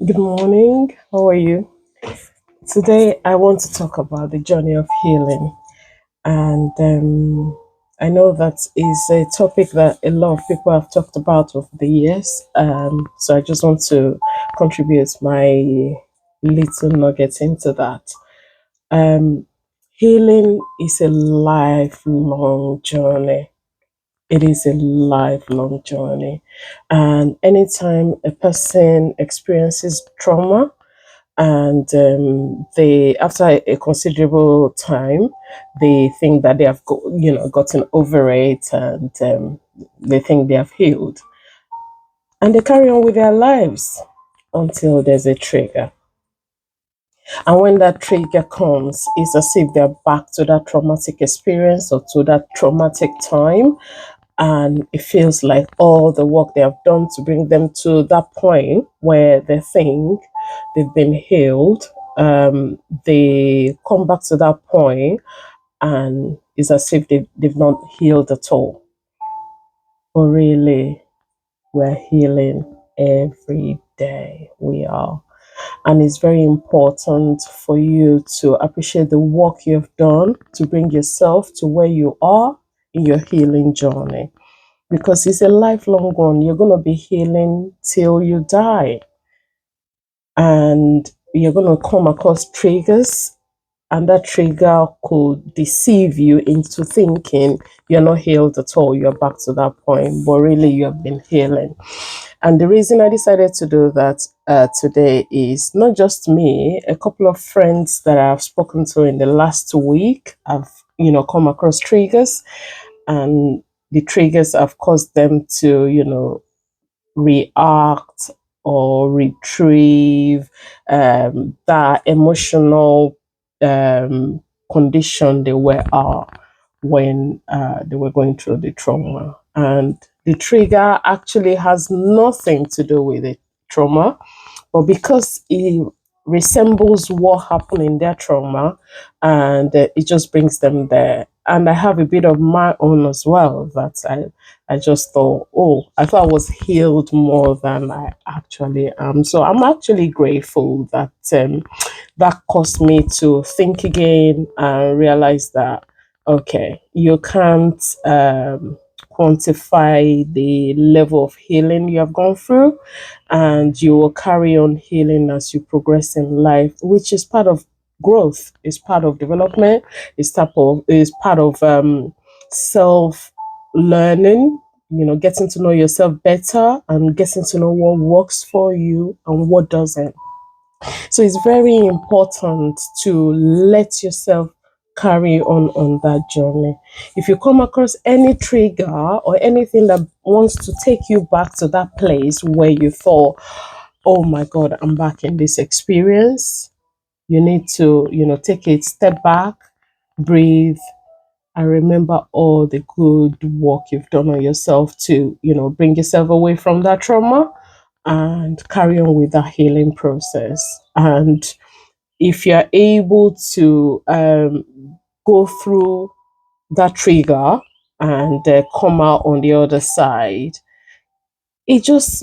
Good morning. How are you? Today, I want to talk about the journey of healing. And I know that is a topic that a lot of people have talked about over the years. So I just want to contribute my little nugget into that. Um, Healing is a lifelong journey. It is a lifelong journey. And anytime a person experiences trauma, and they after a considerable time they think that they have gotten over it, and they think they have healed, and they carry on with their lives until there's a trigger. And when that trigger comes, it's as if they're back to that traumatic experience or to that traumatic time, and it feels like all the work they have done to bring them to that point where they think they've been healed, they come back to that point, and it's as if they've not healed at all. But really, we're healing every day. We are. And it's very important for you to appreciate the work you've done to bring yourself to where you are in your healing journey, because it's a lifelong one. You're going to be healing till you die, and you're going to come across triggers, and that trigger could deceive you into thinking you're not healed at all. You're back to that point, but really you have been healing. And the reason I decided to do that today is not just me. A couple of friends that I've spoken to in the last week have, come across triggers, and the triggers have caused them to, react or retrieve that emotional um, condition they were when they were going through the trauma. And the trigger actually has nothing to do with the trauma, but because it resembles what happened in their trauma, and it just brings them there. And I have a bit of my own as well, that I just thought, oh, I thought I was healed more than I actually am. So I'm actually grateful that that caused me to think again and realize that, okay, you can't quantify the level of healing you have gone through, and you will carry on healing as you progress in life, which is part of growth, is part of development, is part of self learning, getting to know yourself better and getting to know what works for you and what doesn't. So it's very important to let yourself carry on that journey. If you come across any trigger or anything that wants to take you back to that place where you thought, oh my God, I'm back in this experience, you need to, take a step back, breathe, and remember all the good work you've done on yourself to, bring yourself away from that trauma and carry on with that healing process. And if you're able to go through that trigger and come out on the other side, it just,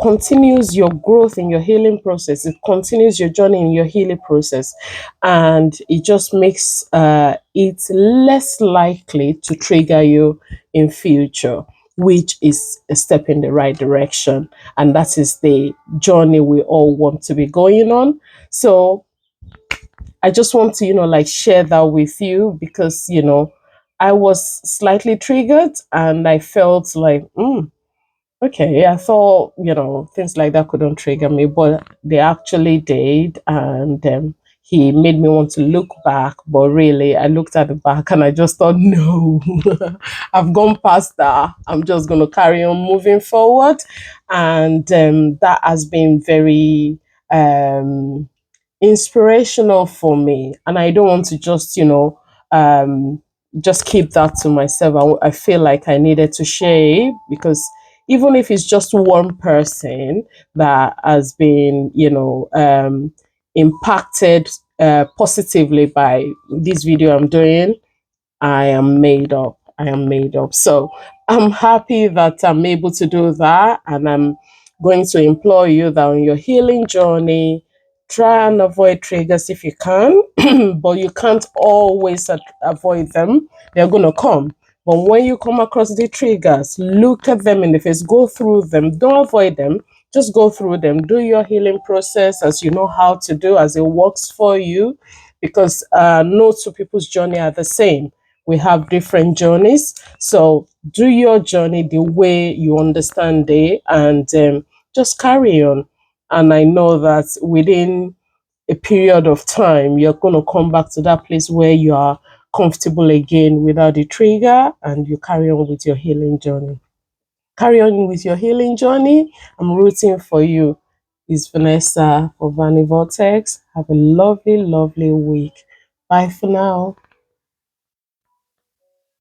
continues your growth in your healing process. It continues your journey in your healing process, and it just makes it less likely to trigger you in future, which is a step in the right direction. And that is the journey we all want to be going on. So I just want to, like, share that with you, because, I was slightly triggered and I felt like, okay, I thought, things like that couldn't trigger me, but they actually did. And he made me want to look back. But really, I looked at the back and I just thought, no, I've gone past that. I'm just going to carry on moving forward. And that has been very inspirational for me. And I don't want to just, just keep that to myself. I feel like I needed to share it, because even if it's just one person that has been, impacted positively by this video I'm doing, I am made up. I am made up. So I'm happy that I'm able to do that, and I'm going to implore you that on your healing journey, try and avoid triggers if you can, but you can't always avoid them. They're going to come. But when you come across the triggers, look at them in the face, go through them, don't avoid them, just go through them. Do your healing process as you know how to do, as it works for you, because no two people's journey are the same. We have different journeys. So do your journey the way you understand it, and just carry on. And I know that within a period of time, you're going to come back to that place where you are comfortable again without the trigger, and you carry on with your healing journey. Carry on with your healing journey. I'm rooting for you. It's Vanessa for Vani Vortex. Have a lovely, lovely week. Bye for now.